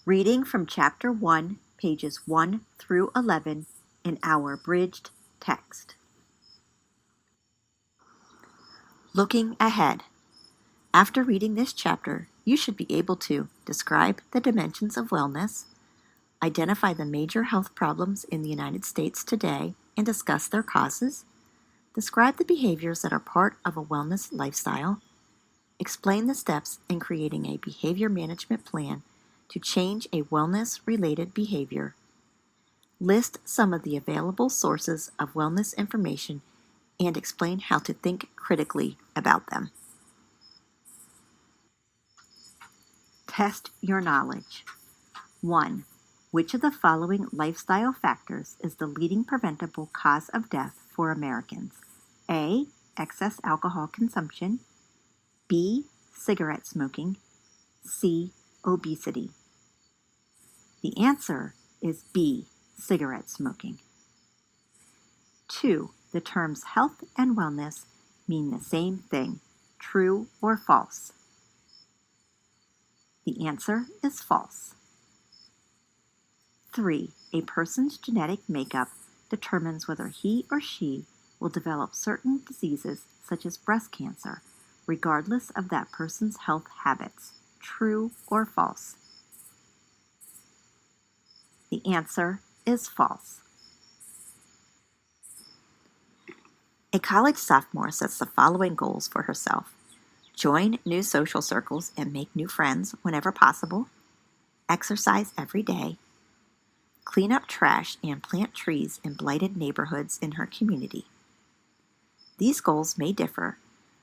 Reading from Chapter 1, pages 1 through 11 in our abridged text. Looking ahead. After reading this chapter, you should be able to describe the dimensions of wellness, identify the major health problems in the United States today and discuss their causes, describe the behaviors that are part of a wellness lifestyle, explain the steps in creating a behavior management plan to change a wellness-related behavior, list some of the available sources of wellness information, and explain how to think critically about them. Test your knowledge. 1. Which of the following lifestyle factors is the leading preventable cause of death for Americans? A. Excess alcohol consumption. B. Cigarette smoking. C. Obesity. The answer is B. Cigarette smoking. 2. The terms health and wellness mean the same thing. True or false? The answer is false. 3. A person's genetic makeup determines whether he or she will develop certain diseases such as breast cancer, regardless of that person's health habits. True or false? The answer is false. A college sophomore sets the following goals for herself: join new social circles and make new friends whenever possible, exercise every day, clean up trash and plant trees in blighted neighborhoods in her community. These goals may differ,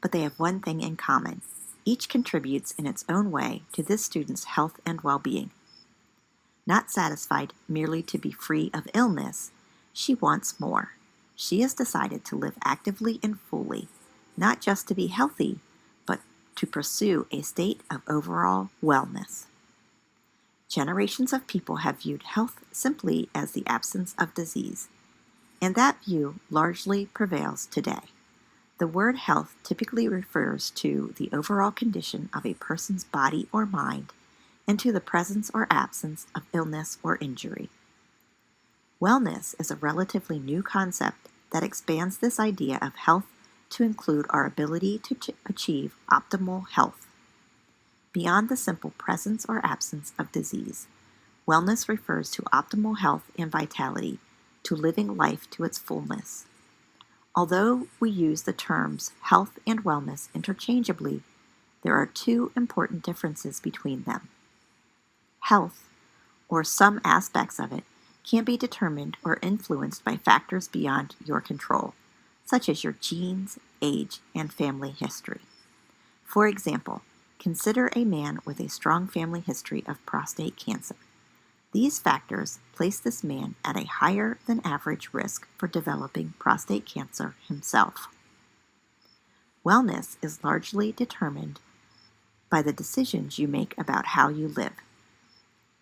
but they have one thing in common. Each contributes in its own way to this student's health and well-being. Not satisfied merely to be free of illness, she wants more. She has decided to live actively and fully, not just to be healthy, but to pursue a state of overall wellness. Generations of people have viewed health simply as the absence of disease, and that view largely prevails today. The word health typically refers to the overall condition of a person's body or mind and to the presence or absence of illness or injury. Wellness is a relatively new concept that expands this idea of health to include our ability to achieve optimal health. Beyond the simple presence or absence of disease, wellness refers to optimal health and vitality, to living life to its fullness. Although we use the terms health and wellness interchangeably, there are two important differences between them. Health, or some aspects of it, can be determined or influenced by factors beyond your control, such as your genes, age, and family history. For example, consider a man with a strong family history of prostate cancer. These factors place this man at a higher than average risk for developing prostate cancer himself. Wellness is largely determined by the decisions you make about how you live.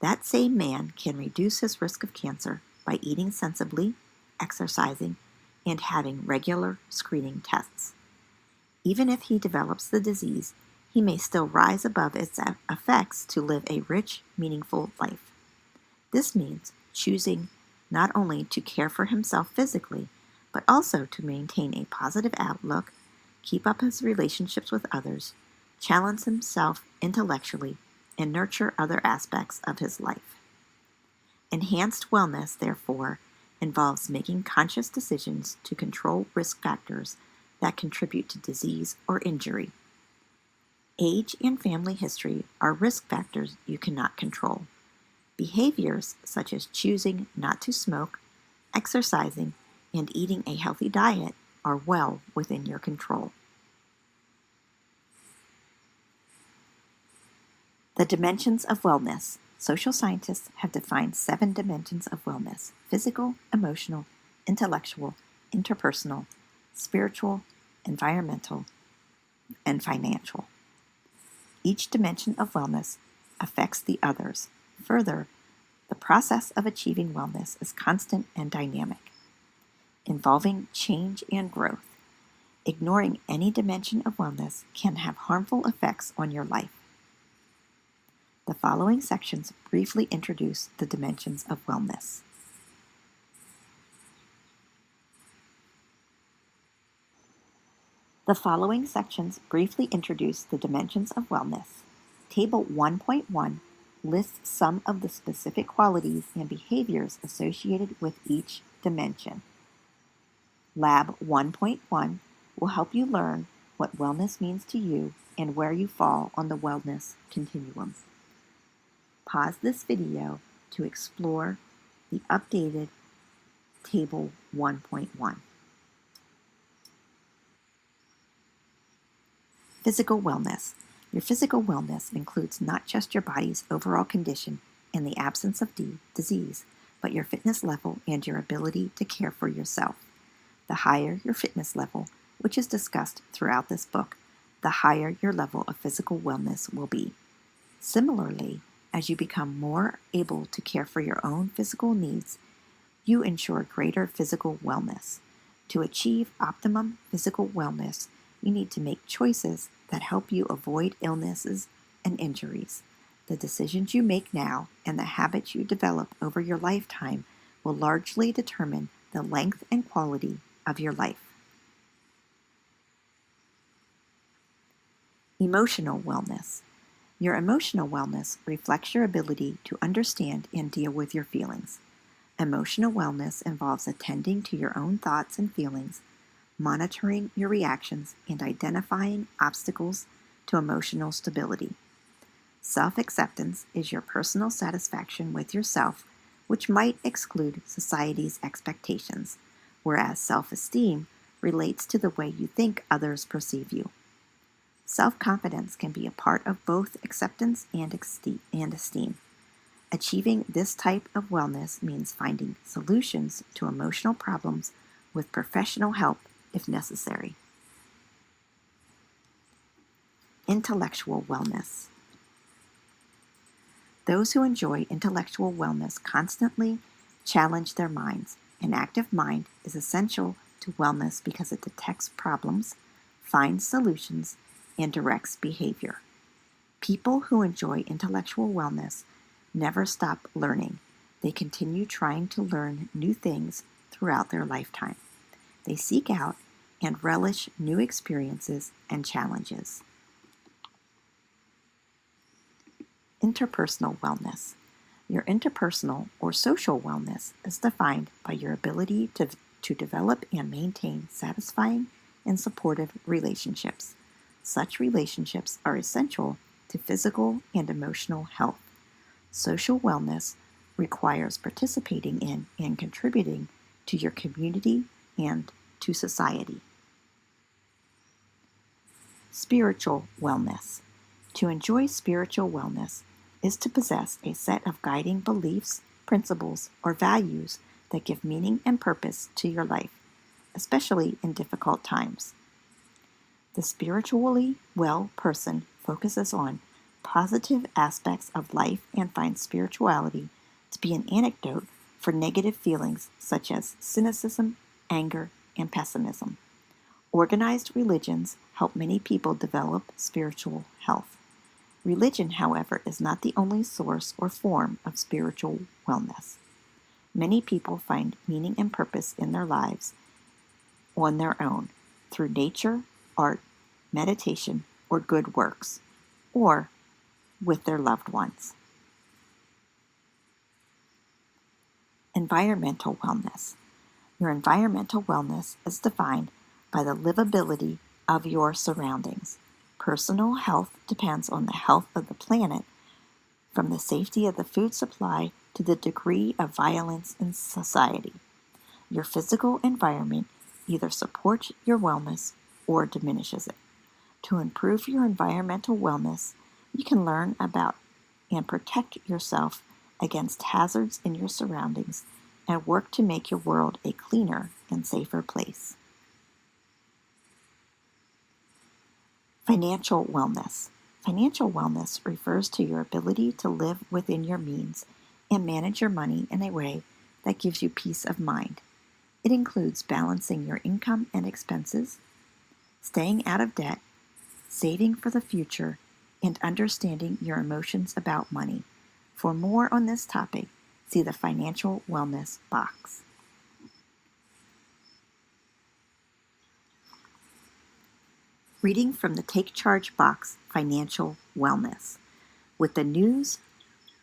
That same man can reduce his risk of cancer by eating sensibly, exercising, and having regular screening tests. Even if he develops the disease, he may still rise above its effects to live a rich, meaningful life. This means choosing not only to care for himself physically, but also to maintain a positive outlook, keep up his relationships with others, challenge himself intellectually, and nurture other aspects of his life. Enhanced wellness, therefore, involves making conscious decisions to control risk factors that contribute to disease or injury. Age and family history are risk factors you cannot control. Behaviors such as choosing not to smoke, exercising, and eating a healthy diet are well within your control. The dimensions of wellness. Social scientists have defined 7 dimensions of wellness: physical, emotional, intellectual, interpersonal, spiritual, environmental, and financial. Each dimension of wellness affects the others. Further, the process of achieving wellness is constant and dynamic, involving change and growth. Ignoring any dimension of wellness can have harmful effects on your life. The following sections briefly introduce the dimensions of wellness. The following sections briefly introduce the dimensions of wellness. Table 1.1 lists some of the specific qualities and behaviors associated with each dimension. Lab 1.1 will help you learn what wellness means to you and where you fall on the wellness continuum. Pause this video to explore the updated Table 1.1. Physical wellness. Your physical wellness includes not just your body's overall condition and the absence of disease, but your fitness level and your ability to care for yourself. The higher your fitness level, which is discussed throughout this book, the higher your level of physical wellness will be. Similarly, as you become more able to care for your own physical needs, you ensure greater physical wellness. To achieve optimum physical wellness, you need to make choices that help you avoid illnesses and injuries. The decisions you make now and the habits you develop over your lifetime will largely determine the length and quality of your life. Emotional wellness. Your emotional wellness reflects your ability to understand and deal with your feelings. Emotional wellness involves attending to your own thoughts and feelings, monitoring your reactions, and identifying obstacles to emotional stability. Self-acceptance is your personal satisfaction with yourself, which might exclude society's expectations, whereas self-esteem relates to the way you think others perceive you. Self-confidence can be a part of both acceptance and esteem. Achieving this type of wellness means finding solutions to emotional problems with professional help if necessary. Intellectual wellness. Those who enjoy intellectual wellness constantly challenge their minds. An active mind is essential to wellness because it detects problems, finds solutions, and directs behavior. People who enjoy intellectual wellness never stop learning. They continue trying to learn new things throughout their lifetime. They seek out and relish new experiences and challenges. Interpersonal wellness. Your interpersonal or social wellness is defined by your ability to develop and maintain satisfying and supportive relationships. Such relationships are essential to physical and emotional health. Social wellness requires participating in and contributing to your community and to society. Spiritual wellness. To enjoy spiritual wellness is to possess a set of guiding beliefs, principles, or values that give meaning and purpose to your life, especially in difficult times. The spiritually well person focuses on positive aspects of life and finds spirituality to be an antidote for negative feelings such as cynicism, anger, and pessimism. Organized religions help many people develop spiritual health. Religion, however, is not the only source or form of spiritual wellness. Many people find meaning and purpose in their lives on their own through nature, art, meditation, or good works, or with their loved ones. Environmental wellness. Your environmental wellness is defined by the livability of your surroundings. Personal health depends on the health of the planet, from the safety of the food supply to the degree of violence in society. Your physical environment either supports your wellness or diminishes it. To improve your environmental wellness, you can learn about and protect yourself against hazards in your surroundings and work to make your world a cleaner and safer place. Financial wellness. Financial wellness refers to your ability to live within your means and manage your money in a way that gives you peace of mind. It includes balancing your income and expenses, staying out of debt, saving for the future, and understanding your emotions about money. For more on this topic, see the Financial Wellness box. Reading from the Take Charge box, Financial Wellness. With the news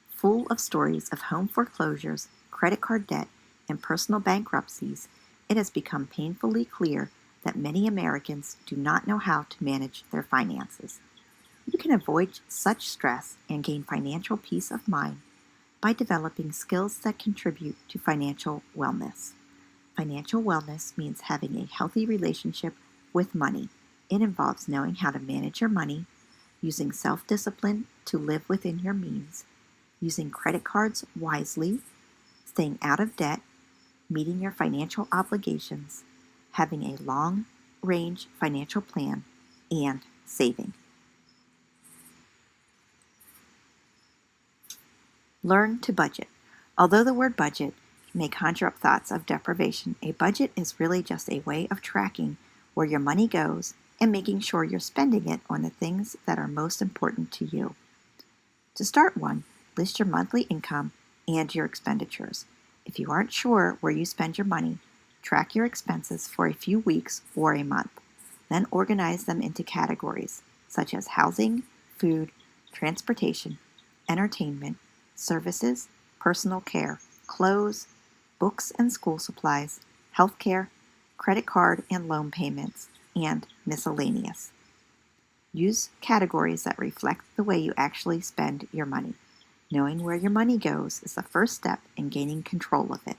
full of stories of home foreclosures, credit card debt, and personal bankruptcies, it has become painfully clear that many Americans do not know how to manage their finances. You can avoid such stress and gain financial peace of mind by developing skills that contribute to financial wellness. Financial wellness means having a healthy relationship with money. It involves knowing how to manage your money, using self-discipline to live within your means, using credit cards wisely, staying out of debt, meeting your financial obligations, having a long-range financial plan, and saving. Learn to budget. Although the word budget may conjure up thoughts of deprivation, a budget is really just a way of tracking where your money goes and making sure you're spending it on the things that are most important to you. To start one, list your monthly income and your expenditures. If you aren't sure where you spend your money, track your expenses for a few weeks or a month. Then organize them into categories such as housing, food, transportation, entertainment, services, personal care, clothes, books and school supplies, healthcare, credit card and loan payments, and miscellaneous. Use categories that reflect the way you actually spend your money. Knowing where your money goes is the first step in gaining control of it.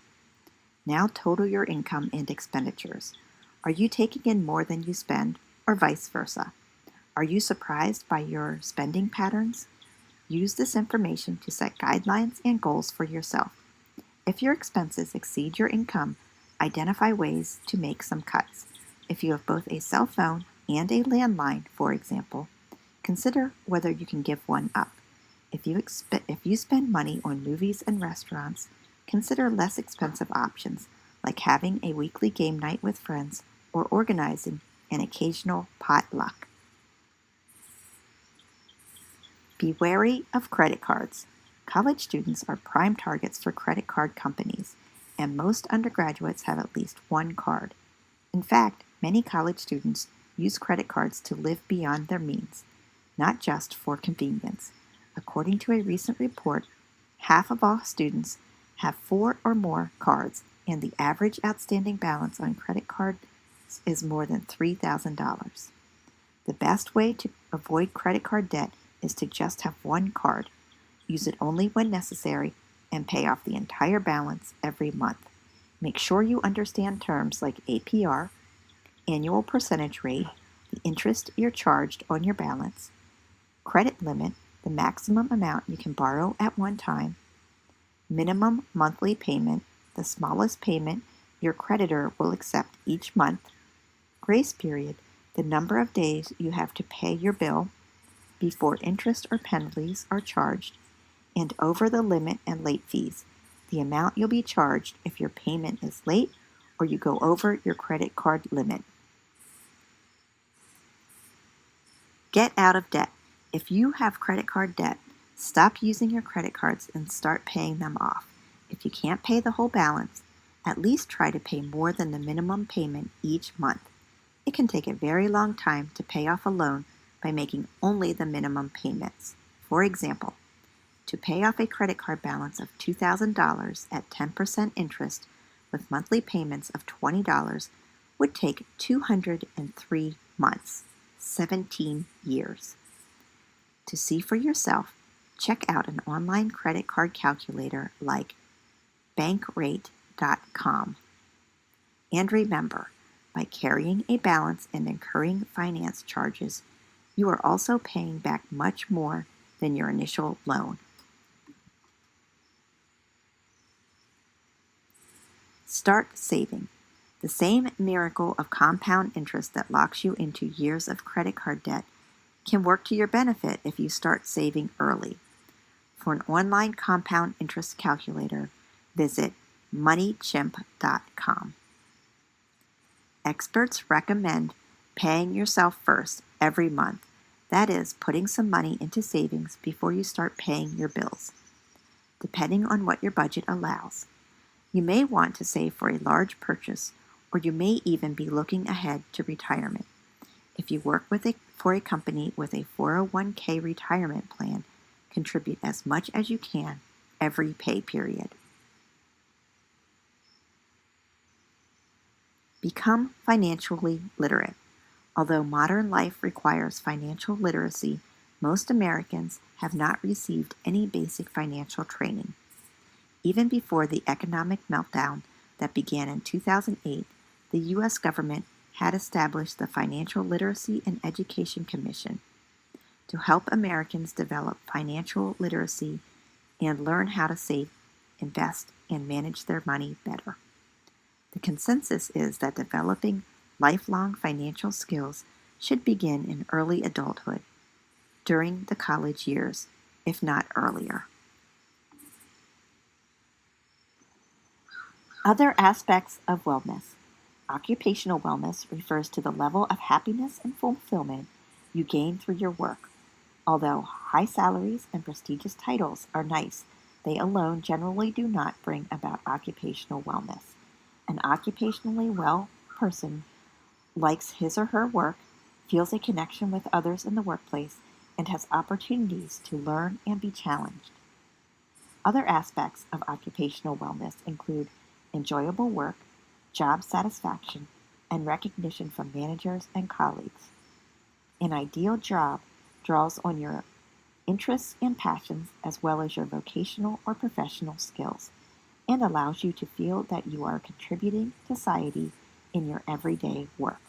Now total your income and expenditures. Are you taking in more than you spend, or vice versa? Are you surprised by your spending patterns? Use this information to set guidelines and goals for yourself. If your expenses exceed your income, identify ways to make some cuts. If you have both a cell phone and a landline, for example, consider whether you can give one up. If you spend money on movies and restaurants, consider less expensive options like having a weekly game night with friends or organizing an occasional potluck. Be wary of credit cards. College students are prime targets for credit card companies, and most undergraduates have at least one card. In fact, many college students use credit cards to live beyond their means, not just for convenience. According to a recent report, half of all students have 4 or more cards, and the average outstanding balance on credit cards is more than $3,000. The best way to avoid credit card debt is to just have one card. Use it only when necessary and pay off the entire balance every month. Make sure you understand terms like APR, annual percentage rate, the interest you're charged on your balance, credit limit, the maximum amount you can borrow at one time, minimum monthly payment, the smallest payment your creditor will accept each month, grace period, the number of days you have to pay your bill before interest or penalties are charged, and over the limit and late fees, the amount you'll be charged if your payment is late or you go over your credit card limit. Get out of debt. If you have credit card debt, stop using your credit cards and start paying them off. If you can't pay the whole balance, at least try to pay more than the minimum payment each month. It can take a very long time to pay off a loan by making only the minimum payments. For example, to pay off a credit card balance of $2,000 at 10% interest with monthly payments of $20 would take 203 months, 17 years. To see for yourself, check out an online credit card calculator like Bankrate.com. And remember, by carrying a balance and incurring finance charges, you are also paying back much more than your initial loan. Start saving. The same miracle of compound interest that locks you into years of credit card debt can work to your benefit if you start saving early. For an online compound interest calculator, visit moneychimp.com. Experts recommend paying yourself first every month. That is, putting some money into savings before you start paying your bills, depending on what your budget allows. You may want to save for a large purchase, or you may even be looking ahead to retirement. If you work for a company with a 401k retirement plan, contribute as much as you can every pay period. Become financially literate. Although modern life requires financial literacy, most Americans have not received any basic financial training. Even before the economic meltdown that began in 2008, the U.S. government had established the Financial Literacy and Education Commission to help Americans develop financial literacy and learn how to save, invest, and manage their money better. The consensus is that developing lifelong financial skills should begin in early adulthood, during the college years, if not earlier. Other aspects of wellness. Occupational wellness refers to the level of happiness and fulfillment you gain through your work. Although high salaries and prestigious titles are nice, they alone generally do not bring about occupational wellness. An occupationally well person likes his or her work, feels a connection with others in the workplace, and has opportunities to learn and be challenged. Other aspects of occupational wellness include enjoyable work, job satisfaction, and recognition from managers and colleagues. An ideal job draws on your interests and passions as well as your vocational or professional skills, and allows you to feel that you are contributing to society in your everyday work.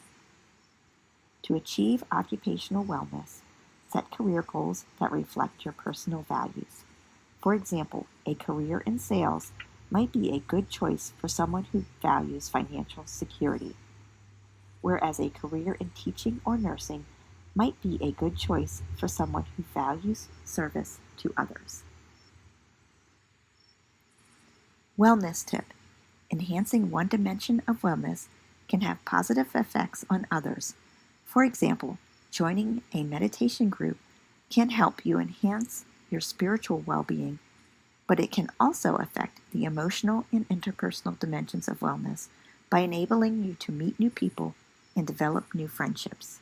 To achieve occupational wellness, set career goals that reflect your personal values. For example, a career in sales might be a good choice for someone who values financial security, whereas a career in teaching or nursing might be a good choice for someone who values service to others. Wellness tip. Enhancing one dimension of wellness can have positive effects on others. For example, joining a meditation group can help you enhance your spiritual well-being, but it can also affect the emotional and interpersonal dimensions of wellness by enabling you to meet new people and develop new friendships.